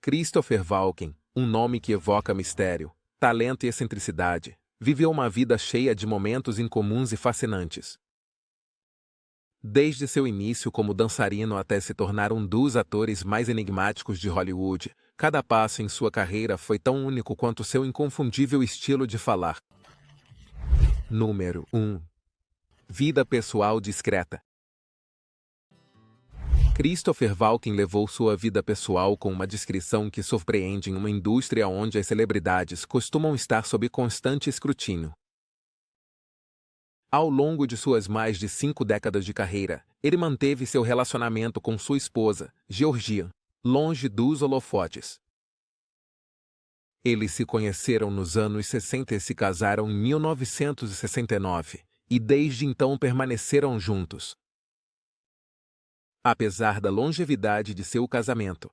Christopher Walken, um nome que evoca mistério, talento e excentricidade, viveu uma vida cheia de momentos incomuns e fascinantes. Desde seu início como dançarino até se tornar um dos atores mais enigmáticos de Hollywood, cada passo em sua carreira foi tão único quanto seu inconfundível estilo de falar. Número 1. Vida pessoal discreta. Christopher Walken levou sua vida pessoal com uma discrição que surpreende em uma indústria onde as celebridades costumam estar sob constante escrutínio. Ao longo de suas mais de 5 décadas de carreira, ele manteve seu relacionamento com sua esposa, Georgia, longe dos holofotes. Eles se conheceram nos anos 60 e se casaram em 1969, e desde então permaneceram juntos. Apesar da longevidade de seu casamento,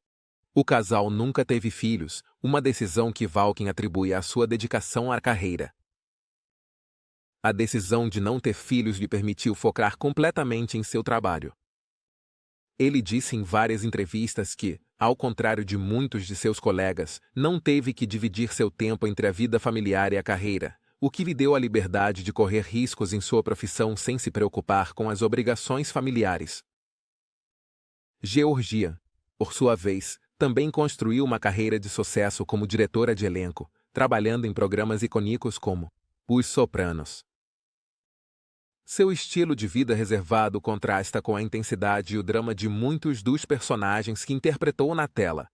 o casal nunca teve filhos, uma decisão que Walken atribui à sua dedicação à carreira. A decisão de não ter filhos lhe permitiu focar completamente em seu trabalho. Ele disse em várias entrevistas que, ao contrário de muitos de seus colegas, não teve que dividir seu tempo entre a vida familiar e a carreira, o que lhe deu a liberdade de correr riscos em sua profissão sem se preocupar com as obrigações familiares. Georgia, por sua vez, também construiu uma carreira de sucesso como diretora de elenco, trabalhando em programas icônicos como Os Sopranos. Seu estilo de vida reservado contrasta com a intensidade e o drama de muitos dos personagens que interpretou na tela.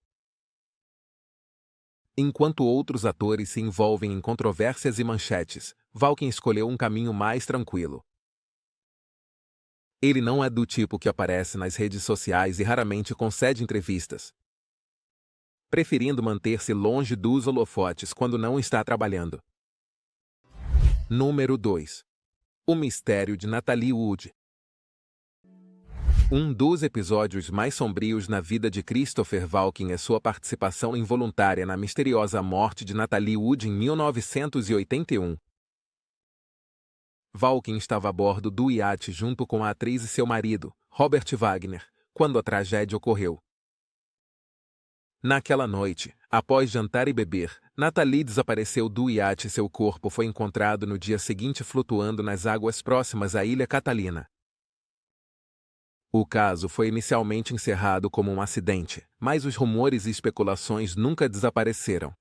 Enquanto outros atores se envolvem em controvérsias e manchetes, Walken escolheu um caminho mais tranquilo. Ele não é do tipo que aparece nas redes sociais e raramente concede entrevistas, preferindo manter-se longe dos holofotes quando não está trabalhando. Número 2. O mistério de Natalie Wood. Um dos episódios mais sombrios na vida de Christopher Walken é sua participação involuntária na misteriosa morte de Natalie Wood em 1981. Walken estava a bordo do iate junto com a atriz e seu marido, Robert Wagner, quando a tragédia ocorreu. Naquela noite, após jantar e beber, Natalie desapareceu do iate e seu corpo foi encontrado no dia seguinte flutuando nas águas próximas à Ilha Catalina. O caso foi inicialmente encerrado como um acidente, mas os rumores e especulações nunca desapareceram.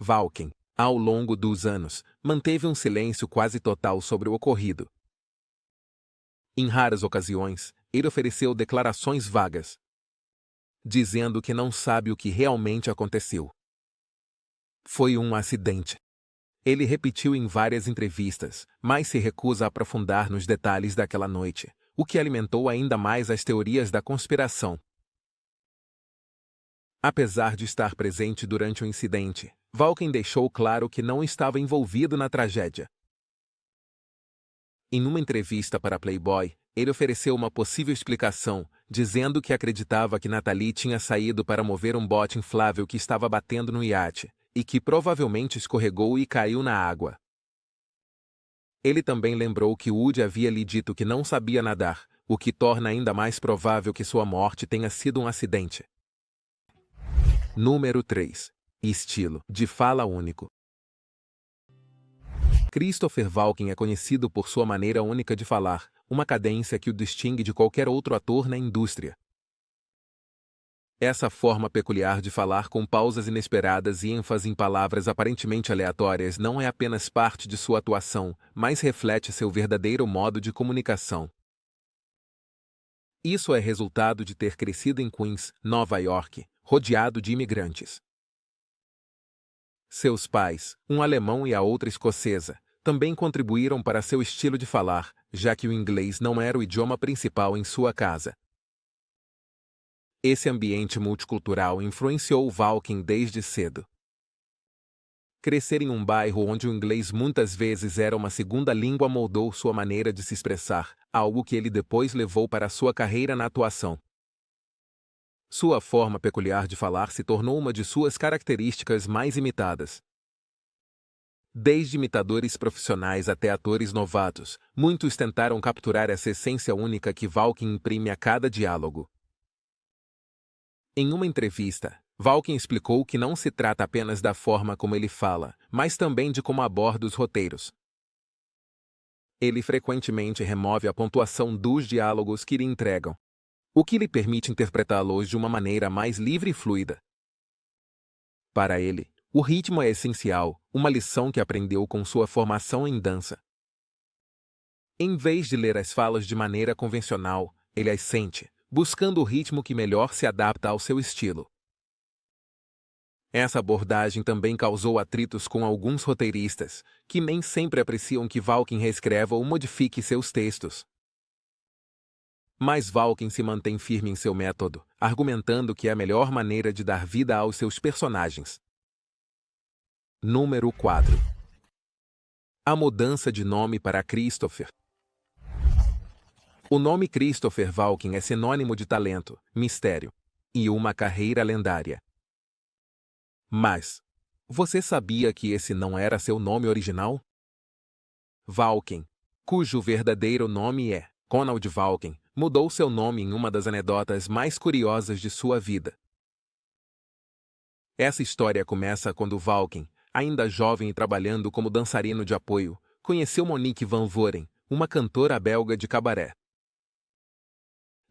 Walken, ao longo dos anos, manteve um silêncio quase total sobre o ocorrido. Em raras ocasiões, ele ofereceu declarações vagas, dizendo que não sabe o que realmente aconteceu. Foi um acidente. Ele repetiu em várias entrevistas, mas se recusa a aprofundar nos detalhes daquela noite, o que alimentou ainda mais as teorias da conspiração. Apesar de estar presente durante o incidente, Walken deixou claro que não estava envolvido na tragédia. Em uma entrevista para Playboy, ele ofereceu uma possível explicação, dizendo que acreditava que Natalie tinha saído para mover um bote inflável que estava batendo no iate, e que provavelmente escorregou e caiu na água. Ele também lembrou que Wood havia lhe dito que não sabia nadar, o que torna ainda mais provável que sua morte tenha sido um acidente. Número 3. Estilo de fala único. Christopher Walken é conhecido por sua maneira única de falar, uma cadência que o distingue de qualquer outro ator na indústria. Essa forma peculiar de falar com pausas inesperadas e ênfase em palavras aparentemente aleatórias não é apenas parte de sua atuação, mas reflete seu verdadeiro modo de comunicação. Isso é resultado de ter crescido em Queens, Nova York, rodeado de imigrantes. Seus pais, um alemão e a outra escocesa, também contribuíram para seu estilo de falar, já que o inglês não era o idioma principal em sua casa. Esse ambiente multicultural influenciou Walken desde cedo. Crescer em um bairro onde o inglês muitas vezes era uma segunda língua moldou sua maneira de se expressar, algo que ele depois levou para sua carreira na atuação. Sua forma peculiar de falar se tornou uma de suas características mais imitadas. Desde imitadores profissionais até atores novatos, muitos tentaram capturar essa essência única que Walken imprime a cada diálogo. Em uma entrevista, Valken explicou que não se trata apenas da forma como ele fala, mas também de como aborda os roteiros. Ele frequentemente remove a pontuação dos diálogos que lhe entregam, o que lhe permite interpretá-los de uma maneira mais livre e fluida. Para ele, o ritmo é essencial, uma lição que aprendeu com sua formação em dança. Em vez de ler as falas de maneira convencional, ele as sente, buscando o ritmo que melhor se adapta ao seu estilo. Essa abordagem também causou atritos com alguns roteiristas, que nem sempre apreciam que Valken reescreva ou modifique seus textos. Mas Valken se mantém firme em seu método, argumentando que é a melhor maneira de dar vida aos seus personagens. Número 4. A mudança de nome para Christopher. O nome Christopher Valken é sinônimo de talento, mistério e uma carreira lendária. Mas, você sabia que esse não era seu nome original? Valken, cujo verdadeiro nome é Ronald Valken, mudou seu nome em uma das anedotas mais curiosas de sua vida. Essa história começa quando Valken, ainda jovem e trabalhando como dançarino de apoio, conheceu Monique Van Voren, uma cantora belga de cabaré.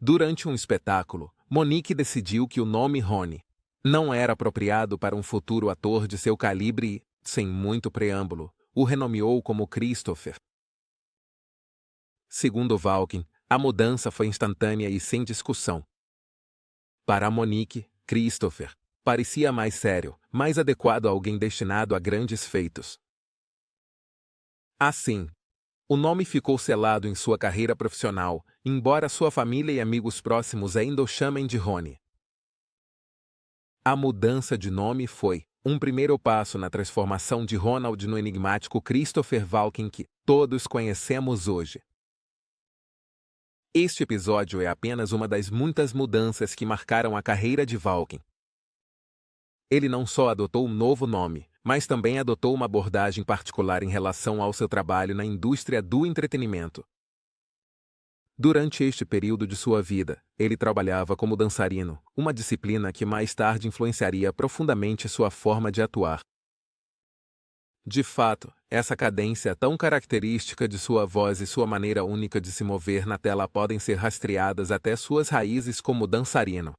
Durante um espetáculo, Monique decidiu que o nome Rony não era apropriado para um futuro ator de seu calibre e, sem muito preâmbulo, o renomeou como Christopher. Segundo Valken, a mudança foi instantânea e sem discussão. Para Monique, Christopher parecia mais sério, mais adequado a alguém destinado a grandes feitos. Assim, o nome ficou selado em sua carreira profissional, embora sua família e amigos próximos ainda o chamem de Rony. A mudança de nome foi um primeiro passo na transformação de Ronald no enigmático Christopher Valken que todos conhecemos hoje. Este episódio é apenas uma das muitas mudanças que marcaram a carreira de Valken. Ele não só adotou um novo nome, mas também adotou uma abordagem particular em relação ao seu trabalho na indústria do entretenimento. Durante este período de sua vida, ele trabalhava como dançarino, uma disciplina que mais tarde influenciaria profundamente sua forma de atuar. De fato, essa cadência tão característica de sua voz e sua maneira única de se mover na tela podem ser rastreadas até suas raízes como dançarino.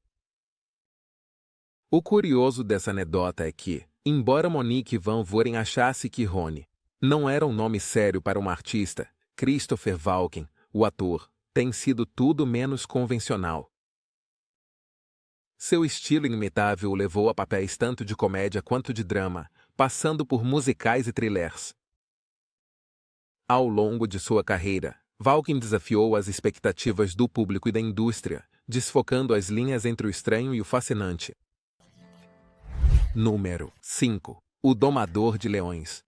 O curioso dessa anedota é que, embora Monique Van Voren achasse que Rony não era um nome sério para um artista, Christopher Valken, o ator, tem sido tudo menos convencional. Seu estilo inimitável o levou a papéis tanto de comédia quanto de drama, passando por musicais e thrillers. Ao longo de sua carreira, Valken desafiou as expectativas do público e da indústria, desfocando as linhas entre o estranho e o fascinante. Número 5. O Domador de Leões.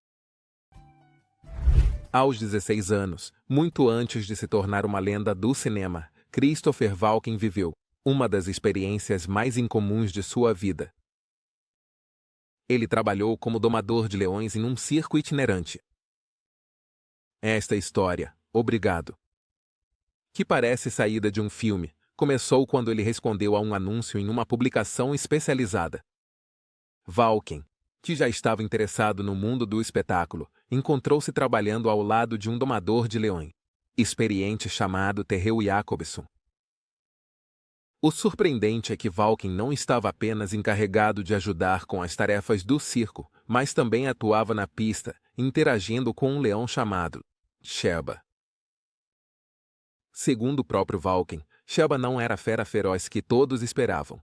Aos 16 anos, muito antes de se tornar uma lenda do cinema, Christopher Valken viveu uma das experiências mais incomuns de sua vida. Ele trabalhou como domador de leões em um circo itinerante. Esta história, obrigado, que parece saída de um filme, começou quando ele respondeu a um anúncio em uma publicação especializada. Valken, que já estava interessado no mundo do espetáculo, encontrou-se trabalhando ao lado de um domador de leões experiente chamado Terrell Jacobson. O surpreendente é que Valken não estava apenas encarregado de ajudar com as tarefas do circo, mas também atuava na pista, interagindo com um leão chamado Sheba. Segundo o próprio Valken, Sheba não era a fera feroz que todos esperavam.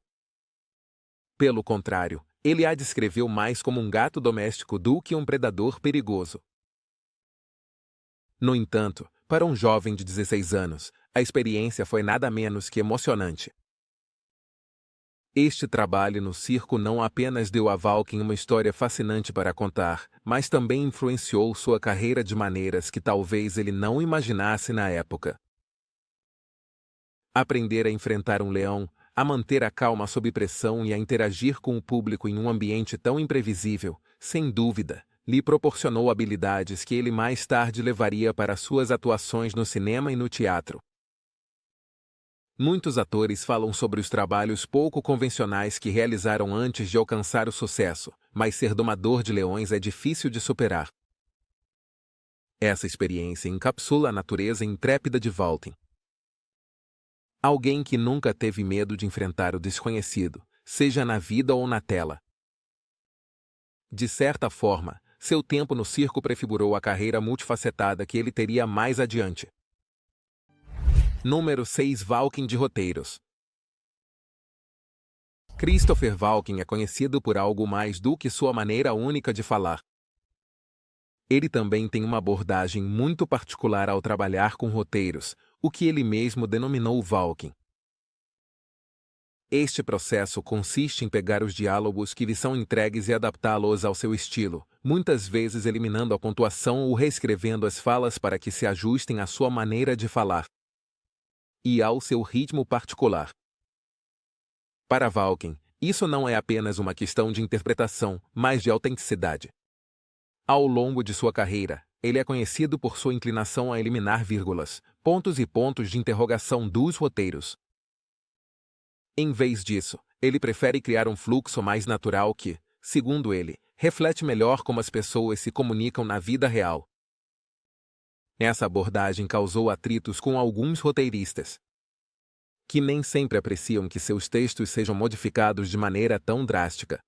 Pelo contrário, ele a descreveu mais como um gato doméstico do que um predador perigoso. No entanto, para um jovem de 16 anos, a experiência foi nada menos que emocionante. Este trabalho no circo não apenas deu a Valken uma história fascinante para contar, mas também influenciou sua carreira de maneiras que talvez ele não imaginasse na época. Aprender a enfrentar um leão, a manter a calma sob pressão e a interagir com o público em um ambiente tão imprevisível, sem dúvida, lhe proporcionou habilidades que ele mais tarde levaria para suas atuações no cinema e no teatro. Muitos atores falam sobre os trabalhos pouco convencionais que realizaram antes de alcançar o sucesso, mas ser domador de leões é difícil de superar. Essa experiência encapsula a natureza intrépida de Valken. Alguém que nunca teve medo de enfrentar o desconhecido, seja na vida ou na tela. De certa forma, seu tempo no circo prefigurou a carreira multifacetada que ele teria mais adiante. Número 6. Valken de roteiros. Christopher Valken é conhecido por algo mais do que sua maneira única de falar. Ele também tem uma abordagem muito particular ao trabalhar com roteiros, o que ele mesmo denominou Valken. Este processo consiste em pegar os diálogos que lhe são entregues e adaptá-los ao seu estilo, muitas vezes eliminando a pontuação ou reescrevendo as falas para que se ajustem à sua maneira de falar e ao seu ritmo particular. Para Valken, isso não é apenas uma questão de interpretação, mas de autenticidade. Ao longo de sua carreira, ele é conhecido por sua inclinação a eliminar vírgulas, pontos e pontos de interrogação dos roteiros. Em vez disso, ele prefere criar um fluxo mais natural que, segundo ele, reflete melhor como as pessoas se comunicam na vida real. Essa abordagem causou atritos com alguns roteiristas, que nem sempre apreciam que seus textos sejam modificados de maneira tão drástica.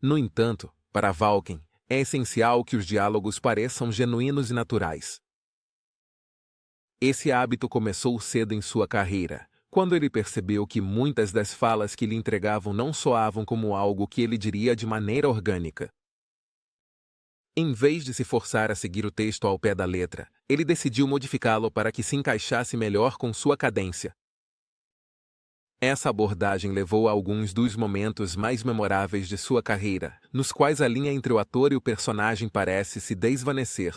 No entanto, para Valken, é essencial que os diálogos pareçam genuínos e naturais. Esse hábito começou cedo em sua carreira, quando ele percebeu que muitas das falas que lhe entregavam não soavam como algo que ele diria de maneira orgânica. Em vez de se forçar a seguir o texto ao pé da letra, ele decidiu modificá-lo para que se encaixasse melhor com sua cadência. Essa abordagem levou a alguns dos momentos mais memoráveis de sua carreira, nos quais a linha entre o ator e o personagem parece se desvanecer.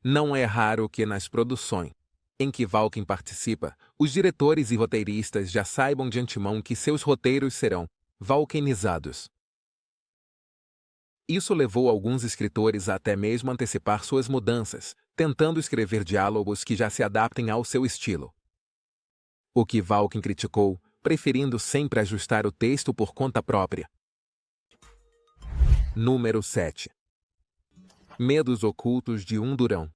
Não é raro que nas produções em que Valken participa, os diretores e roteiristas já saibam de antemão que seus roteiros serão valkenizados. Isso levou alguns escritores a até mesmo antecipar suas mudanças, tentando escrever diálogos que já se adaptem ao seu estilo. O que Valken criticou, preferindo sempre ajustar o texto por conta própria. Número 7. Medos ocultos de um durão.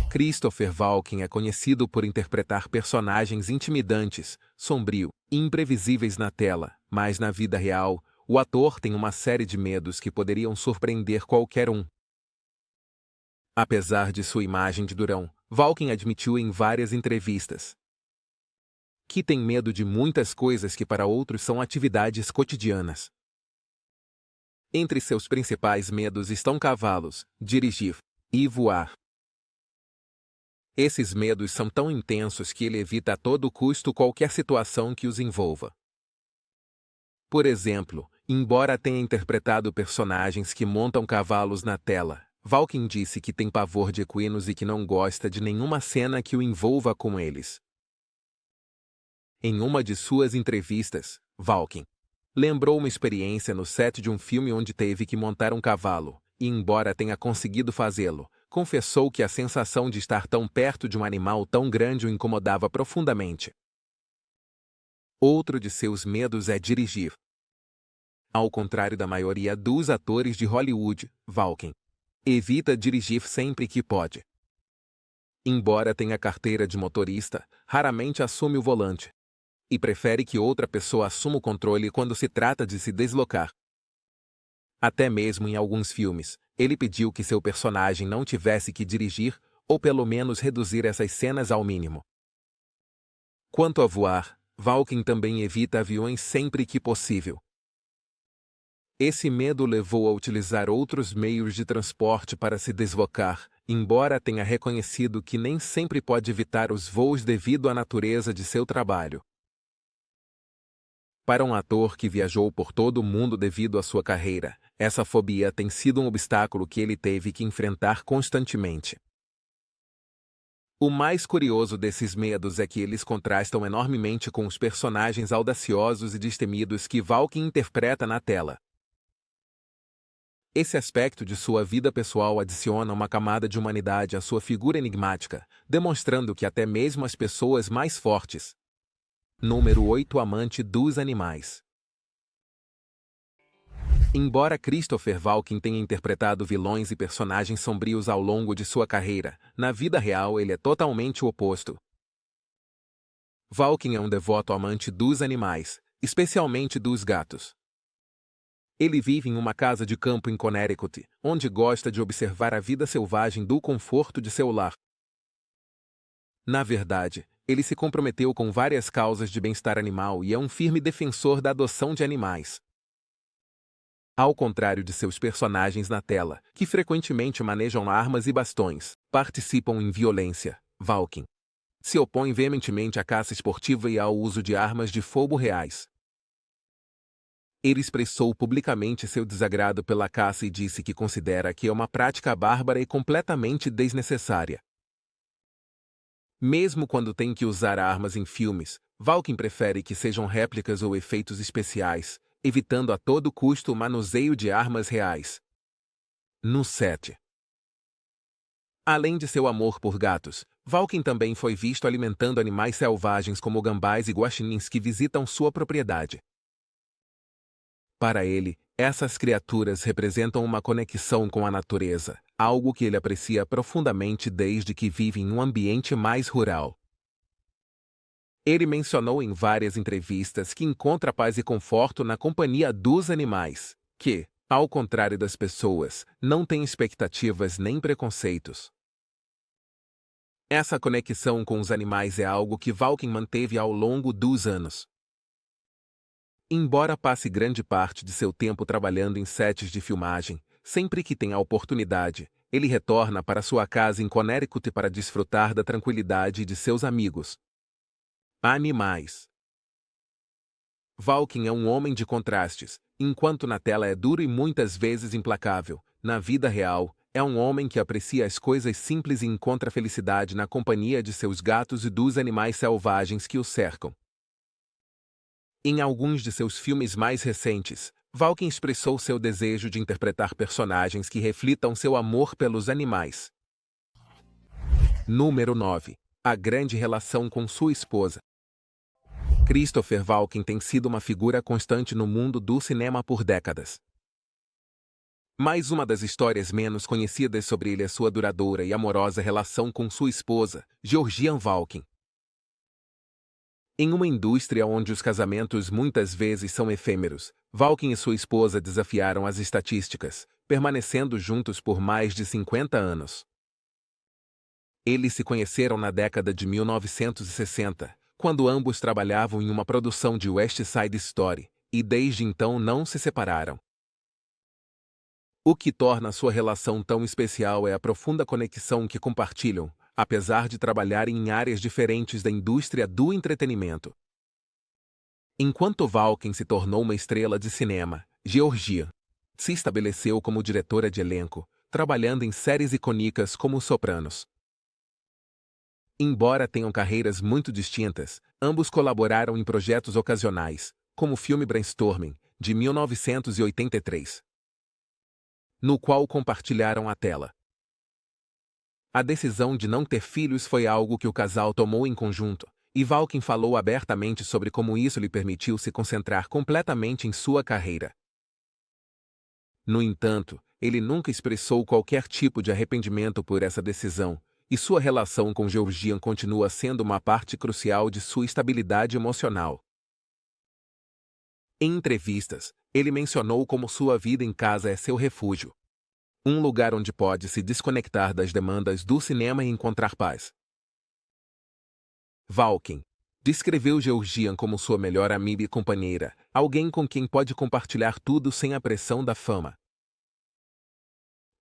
Christopher Valken é conhecido por interpretar personagens intimidantes, sombrios e imprevisíveis na tela, mas na vida real, o ator tem uma série de medos que poderiam surpreender qualquer um. Apesar de sua imagem de durão, Valken admitiu em várias entrevistas que tem medo de muitas coisas que para outros são atividades cotidianas. Entre seus principais medos estão cavalos, dirigir e voar. Esses medos são tão intensos que ele evita a todo custo qualquer situação que os envolva. Por exemplo, embora tenha interpretado personagens que montam cavalos na tela, Valken disse que tem pavor de equinos e que não gosta de nenhuma cena que o envolva com eles. Em uma de suas entrevistas, Valken lembrou uma experiência no set de um filme onde teve que montar um cavalo, e embora tenha conseguido fazê-lo, confessou que a sensação de estar tão perto de um animal tão grande o incomodava profundamente. Outro de seus medos é dirigir. Ao contrário da maioria dos atores de Hollywood, Valken evita dirigir sempre que pode. Embora tenha carteira de motorista, raramente assume o volante. E prefere que outra pessoa assuma o controle quando se trata de se deslocar. Até mesmo em alguns filmes, ele pediu que seu personagem não tivesse que dirigir, ou pelo menos reduzir essas cenas ao mínimo. Quanto a voar, Valken também evita aviões sempre que possível. Esse medo levou a utilizar outros meios de transporte para se deslocar, embora tenha reconhecido que nem sempre pode evitar os voos devido à natureza de seu trabalho. Para um ator que viajou por todo o mundo devido à sua carreira, essa fobia tem sido um obstáculo que ele teve que enfrentar constantemente. O mais curioso desses medos é que eles contrastam enormemente com os personagens audaciosos e destemidos que Valken interpreta na tela. Esse aspecto de sua vida pessoal adiciona uma camada de humanidade à sua figura enigmática, demonstrando que até mesmo as pessoas mais fortes. Número 8. Amante dos animais. Embora Christopher Walken tenha interpretado vilões e personagens sombrios ao longo de sua carreira, na vida real ele é totalmente o oposto. Walken é um devoto amante dos animais, especialmente dos gatos. Ele vive em uma casa de campo em Connecticut, onde gosta de observar a vida selvagem do conforto de seu lar. Na verdade, ele se comprometeu com várias causas de bem-estar animal e é um firme defensor da adoção de animais. Ao contrário de seus personagens na tela, que frequentemente manejam armas e bastões, participam em violência, Walken se opõe veementemente à caça esportiva e ao uso de armas de fogo reais. Ele expressou publicamente seu desagrado pela caça e disse que considera que é uma prática bárbara e completamente desnecessária. Mesmo quando tem que usar armas em filmes, Walken prefere que sejam réplicas ou efeitos especiais, evitando a todo custo o manuseio de armas reais. No set. Além de seu amor por gatos, Walken também foi visto alimentando animais selvagens como gambás e guaxinins que visitam sua propriedade. Para ele, essas criaturas representam uma conexão com a natureza, algo que ele aprecia profundamente desde que vive em um ambiente mais rural. Ele mencionou em várias entrevistas que encontra paz e conforto na companhia dos animais, que, ao contrário das pessoas, não têm expectativas nem preconceitos. Essa conexão com os animais é algo que Walken manteve ao longo dos anos. Embora passe grande parte de seu tempo trabalhando em sets de filmagem, sempre que tem a oportunidade, ele retorna para sua casa em Connecticut para desfrutar da tranquilidade de seus amigos. Animais. Walken é um homem de contrastes. Enquanto na tela é duro e muitas vezes implacável, na vida real, é um homem que aprecia as coisas simples e encontra felicidade na companhia de seus gatos e dos animais selvagens que o cercam. Em alguns de seus filmes mais recentes, Walken expressou seu desejo de interpretar personagens que reflitam seu amor pelos animais. Número 9. A grande relação com sua esposa. Christopher Walken tem sido uma figura constante no mundo do cinema por décadas. Mas uma das histórias menos conhecidas sobre ele é sua duradoura e amorosa relação com sua esposa, Georgianne Walken. Em uma indústria onde os casamentos muitas vezes são efêmeros, Walken e sua esposa desafiaram as estatísticas, permanecendo juntos por mais de 50 anos. Eles se conheceram na década de 1960, quando ambos trabalhavam em uma produção de West Side Story, e desde então não se separaram. O que torna sua relação tão especial é a profunda conexão que compartilham, apesar de trabalharem em áreas diferentes da indústria do entretenimento. Enquanto Walken se tornou uma estrela de cinema, Georgianne se estabeleceu como diretora de elenco, trabalhando em séries icônicas como Os Sopranos. Embora tenham carreiras muito distintas, ambos colaboraram em projetos ocasionais, como o filme Brainstorming, de 1983, no qual compartilharam a tela. A decisão de não ter filhos foi algo que o casal tomou em conjunto, e Walken falou abertamente sobre como isso lhe permitiu se concentrar completamente em sua carreira. No entanto, ele nunca expressou qualquer tipo de arrependimento por essa decisão, e sua relação com Georgianne continua sendo uma parte crucial de sua estabilidade emocional. Em entrevistas, ele mencionou como sua vida em casa é seu refúgio. Um lugar onde pode se desconectar das demandas do cinema e encontrar paz. Walken descreveu Georgianne como sua melhor amiga e companheira, alguém com quem pode compartilhar tudo sem a pressão da fama.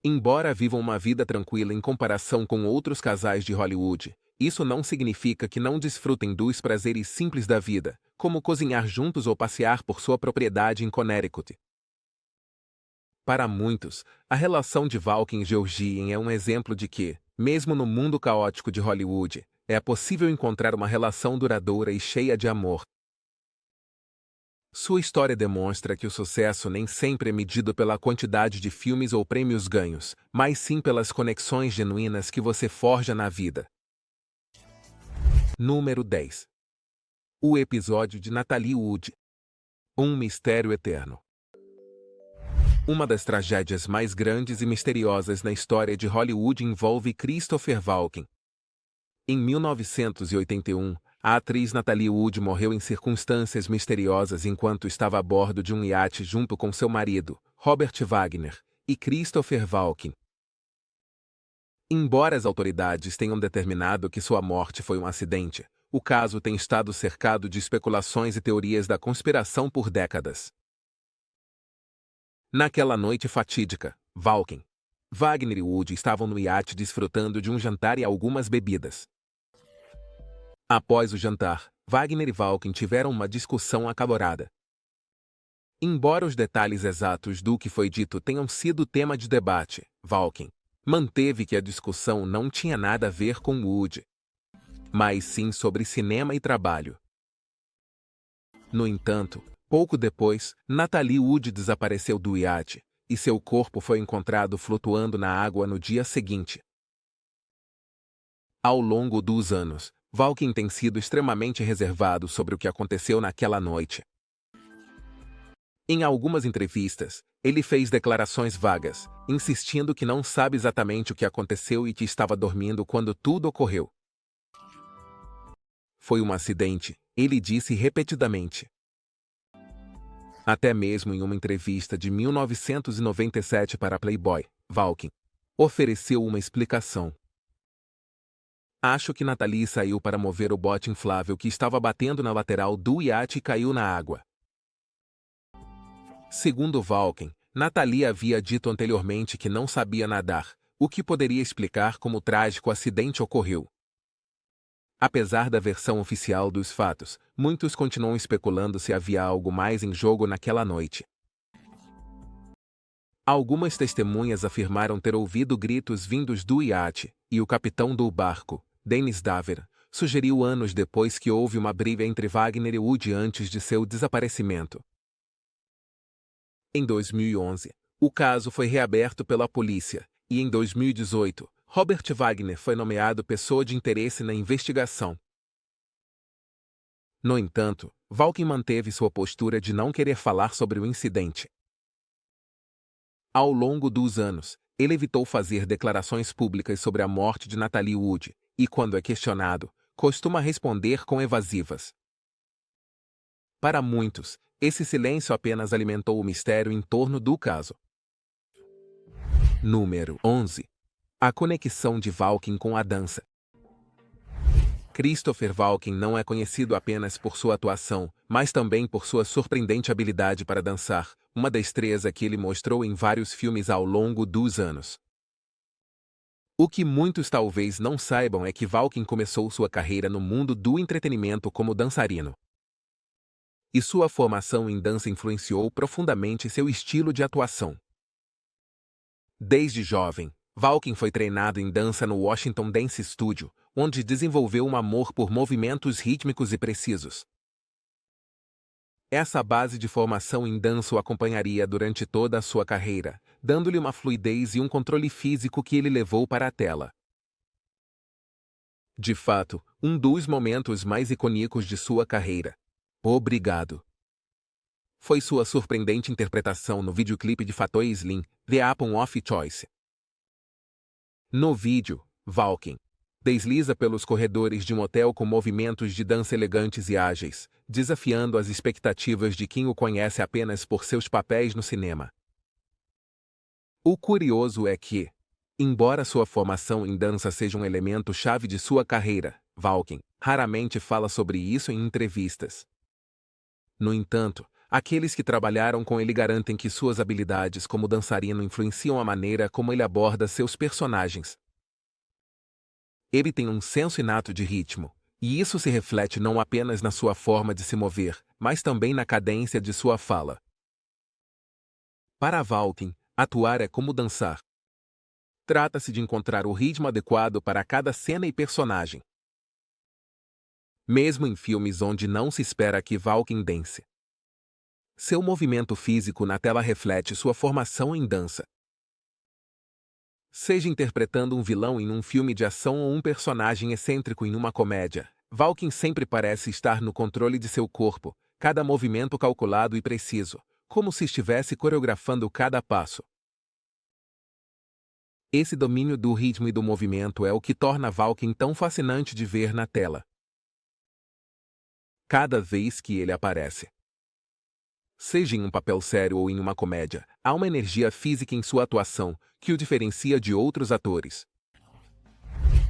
Embora vivam uma vida tranquila em comparação com outros casais de Hollywood, isso não significa que não desfrutem dos prazeres simples da vida, como cozinhar juntos ou passear por sua propriedade em Connecticut. Para muitos, a relação de Walken e Georgianne é um exemplo de que, mesmo no mundo caótico de Hollywood, é possível encontrar uma relação duradoura e cheia de amor. Sua história demonstra que o sucesso nem sempre é medido pela quantidade de filmes ou prêmios ganhos, mas sim pelas conexões genuínas que você forja na vida. Número 10. O episódio de Natalie Wood. Um mistério eterno. Uma das tragédias mais grandes e misteriosas na história de Hollywood envolve Christopher Walken. Em 1981, a atriz Natalie Wood morreu em circunstâncias misteriosas enquanto estava a bordo de um iate junto com seu marido, Robert Wagner, e Christopher Walken. Embora as autoridades tenham determinado que sua morte foi um acidente, o caso tem estado cercado de especulações e teorias da conspiração por décadas. Naquela noite fatídica, Walken, Wagner e Wood estavam no iate desfrutando de um jantar e algumas bebidas. Após o jantar, Wagner e Walken tiveram uma discussão acalorada. Embora os detalhes exatos do que foi dito tenham sido tema de debate, Walken manteve que a discussão não tinha nada a ver com Wood, mas sim sobre cinema e trabalho. No entanto, pouco depois, Natalie Wood desapareceu do iate, e seu corpo foi encontrado flutuando na água no dia seguinte. Ao longo dos anos, Walken tem sido extremamente reservado sobre o que aconteceu naquela noite. Em algumas entrevistas, ele fez declarações vagas, insistindo que não sabe exatamente o que aconteceu e que estava dormindo quando tudo ocorreu. Foi um acidente, ele disse repetidamente. Até mesmo em uma entrevista de 1997 para Playboy, Walken ofereceu uma explicação. Acho que Natalie saiu para mover o bote inflável que estava batendo na lateral do iate e caiu na água. Segundo Walken, Natalie havia dito anteriormente que não sabia nadar, o que poderia explicar como o trágico acidente ocorreu. Apesar da versão oficial dos fatos, muitos continuam especulando se havia algo mais em jogo naquela noite. Algumas testemunhas afirmaram ter ouvido gritos vindos do iate, e o capitão do barco, Dennis Daver, sugeriu anos depois que houve uma briga entre Wagner e Wood antes de seu desaparecimento. Em 2011, o caso foi reaberto pela polícia, e em 2018, Robert Wagner foi nomeado pessoa de interesse na investigação. No entanto, Walken manteve sua postura de não querer falar sobre o incidente. Ao longo dos anos, ele evitou fazer declarações públicas sobre a morte de Natalie Wood, e quando é questionado, costuma responder com evasivas. Para muitos, esse silêncio apenas alimentou o mistério em torno do caso. Número 11. A conexão de Walken com a dança. Christopher Walken não é conhecido apenas por sua atuação, mas também por sua surpreendente habilidade para dançar, uma destreza que ele mostrou em vários filmes ao longo dos anos. O que muitos talvez não saibam é que Walken começou sua carreira no mundo do entretenimento como dançarino. E sua formação em dança influenciou profundamente seu estilo de atuação. Desde jovem, Walken foi treinado em dança no Washington Dance Studio, onde desenvolveu um amor por movimentos rítmicos e precisos. Essa base de formação em dança o acompanharia durante toda a sua carreira, dando-lhe uma fluidez e um controle físico que ele levou para a tela. De fato, um dos momentos mais icônicos de sua carreira. Obrigado. Foi sua surpreendente interpretação no videoclipe de Fatboy Slim, The Apple of Choice. No vídeo, Walken desliza pelos corredores de um hotel com movimentos de dança elegantes e ágeis, desafiando as expectativas de quem o conhece apenas por seus papéis no cinema. O curioso é que, embora sua formação em dança seja um elemento-chave de sua carreira, Walken raramente fala sobre isso em entrevistas. No entanto, aqueles que trabalharam com ele garantem que suas habilidades como dançarino influenciam a maneira como ele aborda seus personagens. Ele tem um senso inato de ritmo, e isso se reflete não apenas na sua forma de se mover, mas também na cadência de sua fala. Para Walken, atuar é como dançar. Trata-se de encontrar o ritmo adequado para cada cena e personagem. Mesmo em filmes onde não se espera que Walken dance. Seu movimento físico na tela reflete sua formação em dança. Seja interpretando um vilão em um filme de ação ou um personagem excêntrico em uma comédia, Valken sempre parece estar no controle de seu corpo, cada movimento calculado e preciso, como se estivesse coreografando cada passo. Esse domínio do ritmo e do movimento é o que torna Valken tão fascinante de ver na tela. Cada vez que ele aparece, seja em um papel sério ou em uma comédia, há uma energia física em sua atuação que o diferencia de outros atores.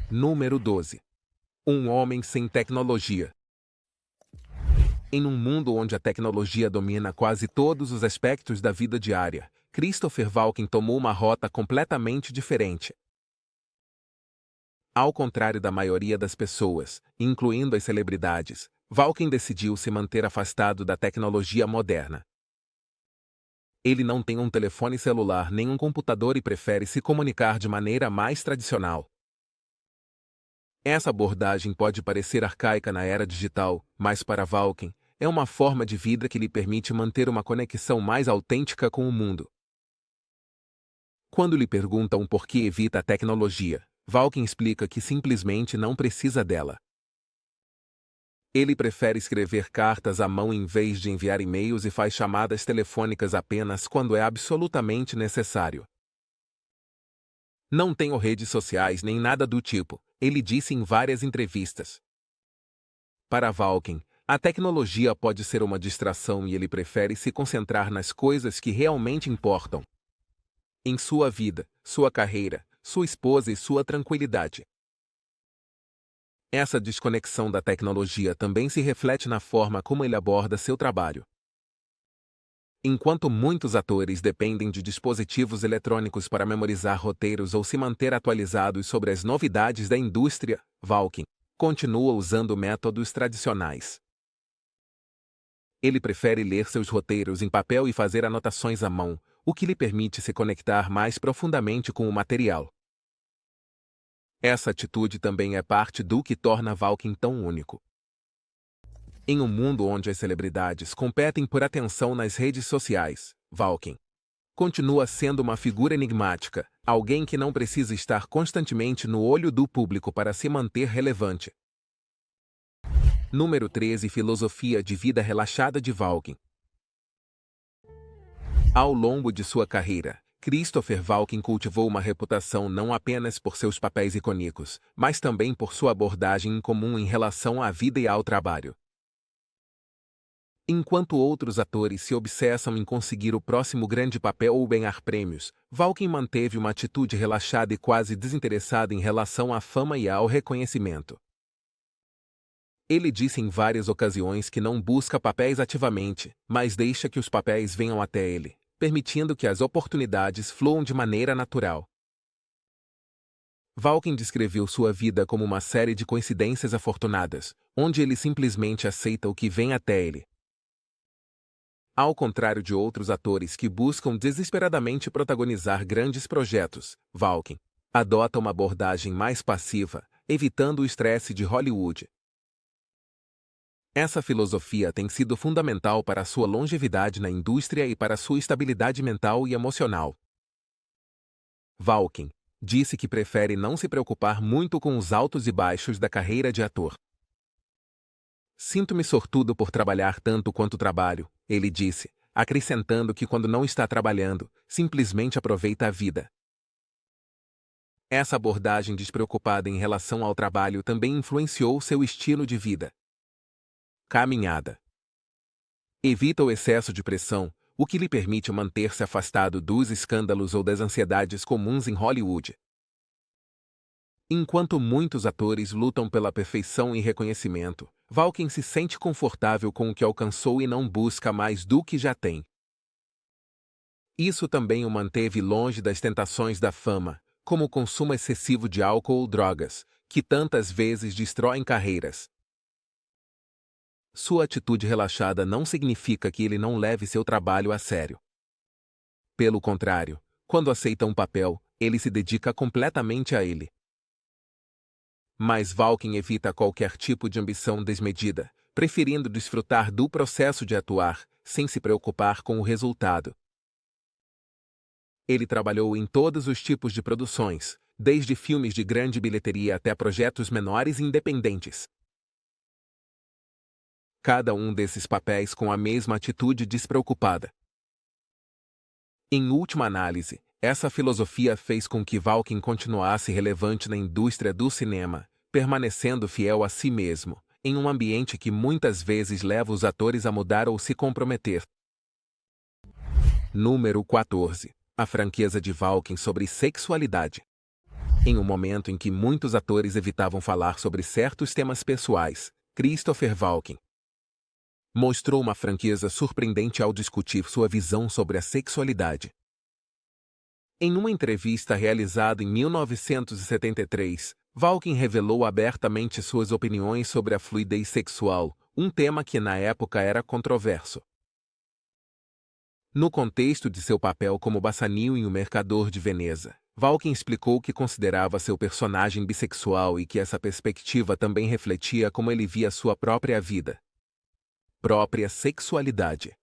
Número 12. Um homem sem tecnologia. Em um mundo onde a tecnologia domina quase todos os aspectos da vida diária, Christopher Walken tomou uma rota completamente diferente. Ao contrário da maioria das pessoas, incluindo as celebridades, Walken decidiu se manter afastado da tecnologia moderna. Ele não tem um telefone celular nem um computador e prefere se comunicar de maneira mais tradicional. Essa abordagem pode parecer arcaica na era digital, mas para Walken, é uma forma de vida que lhe permite manter uma conexão mais autêntica com o mundo. Quando lhe perguntam por que evita a tecnologia, Walken explica que simplesmente não precisa dela. Ele prefere escrever cartas à mão em vez de enviar e-mails e faz chamadas telefônicas apenas quando é absolutamente necessário. Não tenho redes sociais nem nada do tipo, ele disse em várias entrevistas. Para Walken, a tecnologia pode ser uma distração e ele prefere se concentrar nas coisas que realmente importam. Em sua vida, sua carreira, sua esposa e sua tranquilidade. Essa desconexão da tecnologia também se reflete na forma como ele aborda seu trabalho. Enquanto muitos atores dependem de dispositivos eletrônicos para memorizar roteiros ou se manter atualizados sobre as novidades da indústria, Walken continua usando métodos tradicionais. Ele prefere ler seus roteiros em papel e fazer anotações à mão, o que lhe permite se conectar mais profundamente com o material. Essa atitude também é parte do que torna Walken tão único. Em um mundo onde as celebridades competem por atenção nas redes sociais, Walken continua sendo uma figura enigmática, alguém que não precisa estar constantemente no olho do público para se manter relevante. Número 13. Filosofia de vida relaxada de Walken. Ao longo de sua carreira, Christopher Walken cultivou uma reputação não apenas por seus papéis icônicos, mas também por sua abordagem incomum em relação à vida e ao trabalho. Enquanto outros atores se obsessam em conseguir o próximo grande papel ou ganhar prêmios, Walken manteve uma atitude relaxada e quase desinteressada em relação à fama e ao reconhecimento. Ele disse em várias ocasiões que não busca papéis ativamente, mas deixa que os papéis venham até ele, permitindo que as oportunidades fluam de maneira natural. Walken descreveu sua vida como uma série de coincidências afortunadas, onde ele simplesmente aceita o que vem até ele. Ao contrário de outros atores que buscam desesperadamente protagonizar grandes projetos, Walken adota uma abordagem mais passiva, evitando o estresse de Hollywood. Essa filosofia tem sido fundamental para sua longevidade na indústria e para sua estabilidade mental e emocional. Walken disse que prefere não se preocupar muito com os altos e baixos da carreira de ator. Sinto-me sortudo por trabalhar tanto quanto trabalho, ele disse, acrescentando que quando não está trabalhando, simplesmente aproveita a vida. Essa abordagem despreocupada em relação ao trabalho também influenciou seu estilo de vida. Caminhada. Evita o excesso de pressão, o que lhe permite manter-se afastado dos escândalos ou das ansiedades comuns em Hollywood. Enquanto muitos atores lutam pela perfeição e reconhecimento, Walken se sente confortável com o que alcançou e não busca mais do que já tem. Isso também o manteve longe das tentações da fama, como o consumo excessivo de álcool ou drogas, que tantas vezes destroem carreiras. Sua atitude relaxada não significa que ele não leve seu trabalho a sério. Pelo contrário, quando aceita um papel, ele se dedica completamente a ele. Mas Walken evita qualquer tipo de ambição desmedida, preferindo desfrutar do processo de atuar, sem se preocupar com o resultado. Ele trabalhou em todos os tipos de produções, desde filmes de grande bilheteria até projetos menores e independentes. Cada um desses papéis com a mesma atitude despreocupada. Em última análise, essa filosofia fez com que Valkin continuasse relevante na indústria do cinema, permanecendo fiel a si mesmo, em um ambiente que muitas vezes leva os atores a mudar ou se comprometer. Número 14. A franqueza de Valkin sobre sexualidade. Em um momento em que muitos atores evitavam falar sobre certos temas pessoais, Christopher Valkin mostrou uma franqueza surpreendente ao discutir sua visão sobre a sexualidade. Em uma entrevista realizada em 1973, Valkin revelou abertamente suas opiniões sobre a fluidez sexual, um tema que na época era controverso. No contexto de seu papel como Bassanio em O Mercador de Veneza, Valkin explicou que considerava seu personagem bissexual e que essa perspectiva também refletia como ele via sua própria vida. Própria sexualidade.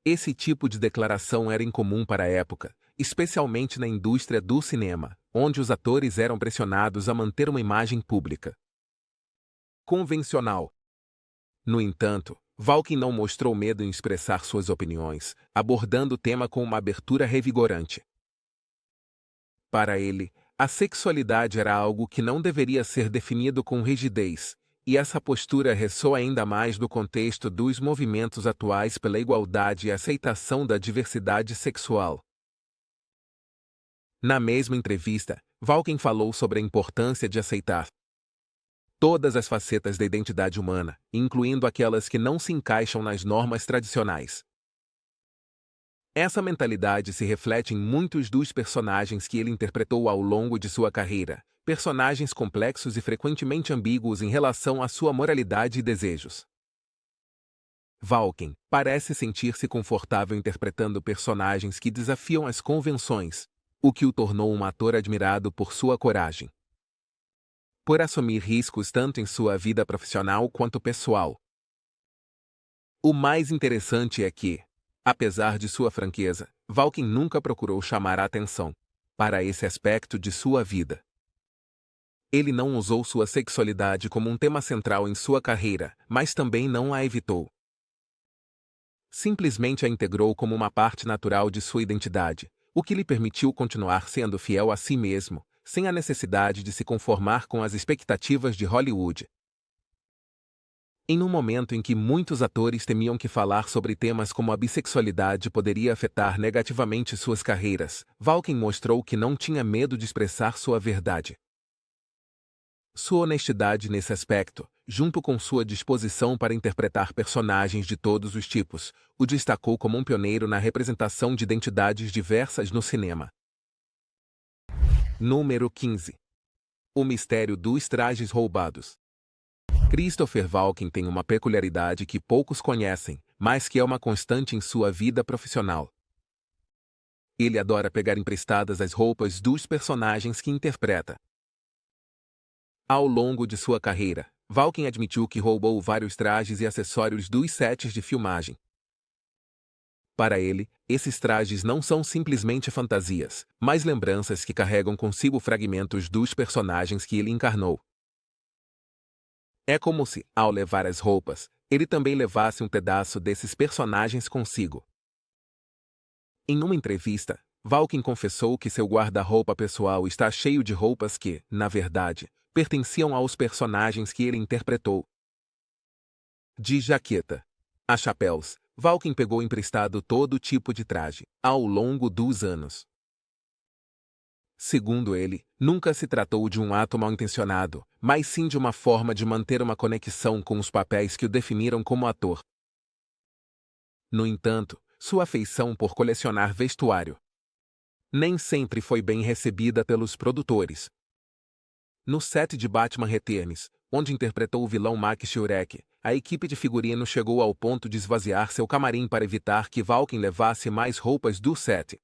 Esse tipo de declaração era incomum para a época, especialmente na indústria do cinema, onde os atores eram pressionados a manter uma imagem pública convencional. No entanto, Valkin não mostrou medo em expressar suas opiniões, abordando o tema com uma abertura revigorante. Para ele, a sexualidade era algo que não deveria ser definido com rigidez, e essa postura ressoa ainda mais no contexto dos movimentos atuais pela igualdade e aceitação da diversidade sexual. Na mesma entrevista, Valkin falou sobre a importância de aceitar todas as facetas da identidade humana, incluindo aquelas que não se encaixam nas normas tradicionais. Essa mentalidade se reflete em muitos dos personagens que ele interpretou ao longo de sua carreira, personagens complexos e frequentemente ambíguos em relação à sua moralidade e desejos. Valkin parece sentir-se confortável interpretando personagens que desafiam as convenções, o que o tornou um ator admirado por sua coragem. Por assumir riscos tanto em sua vida profissional quanto pessoal. O mais interessante é que, apesar de sua franqueza, Valkin nunca procurou chamar a atenção para esse aspecto de sua vida. Ele não usou sua sexualidade como um tema central em sua carreira, mas também não a evitou. Simplesmente a integrou como uma parte natural de sua identidade, o que lhe permitiu continuar sendo fiel a si mesmo, sem a necessidade de se conformar com as expectativas de Hollywood. Em um momento em que muitos atores temiam que falar sobre temas como a bissexualidade poderia afetar negativamente suas carreiras, Valkin mostrou que não tinha medo de expressar sua verdade. Sua honestidade nesse aspecto, junto com sua disposição para interpretar personagens de todos os tipos, o destacou como um pioneiro na representação de identidades diversas no cinema. Número 15. O mistério dos trajes roubados. Christopher Valkin tem uma peculiaridade que poucos conhecem, mas que é uma constante em sua vida profissional. Ele adora pegar emprestadas as roupas dos personagens que interpreta. Ao longo de sua carreira, Valkin admitiu que roubou vários trajes e acessórios dos sets de filmagem. Para ele, esses trajes não são simplesmente fantasias, mas lembranças que carregam consigo fragmentos dos personagens que ele encarnou. É como se, ao levar as roupas, ele também levasse um pedaço desses personagens consigo. Em uma entrevista, Valkin confessou que seu guarda-roupa pessoal está cheio de roupas que, na verdade, pertenciam aos personagens que ele interpretou. De jaqueta a chapéus, Valkin pegou emprestado todo tipo de traje, ao longo dos anos. Segundo ele, nunca se tratou de um ato mal-intencionado, mas sim de uma forma de manter uma conexão com os papéis que o definiram como ator. No entanto, sua afeição por colecionar vestuário nem sempre foi bem recebida pelos produtores. No set de Batman Returns, onde interpretou o vilão Max Shurek, a equipe de figurino chegou ao ponto de esvaziar seu camarim para evitar que Valkin levasse mais roupas do set.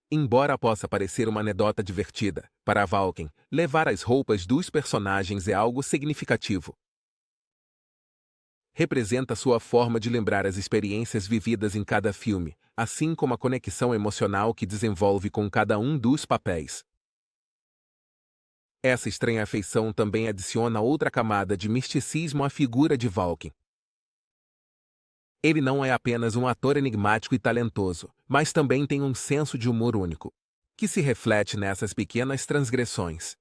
Embora possa parecer uma anedota divertida, para Valkin, levar as roupas dos personagens é algo significativo. representa sua forma de lembrar as experiências vividas em cada filme, assim como a conexão emocional que desenvolve com cada um dos papéis. Essa estranha afeição também adiciona outra camada de misticismo à figura de Valken. Ele não é apenas um ator enigmático e talentoso, mas também tem um senso de humor único, que se reflete nessas pequenas transgressões.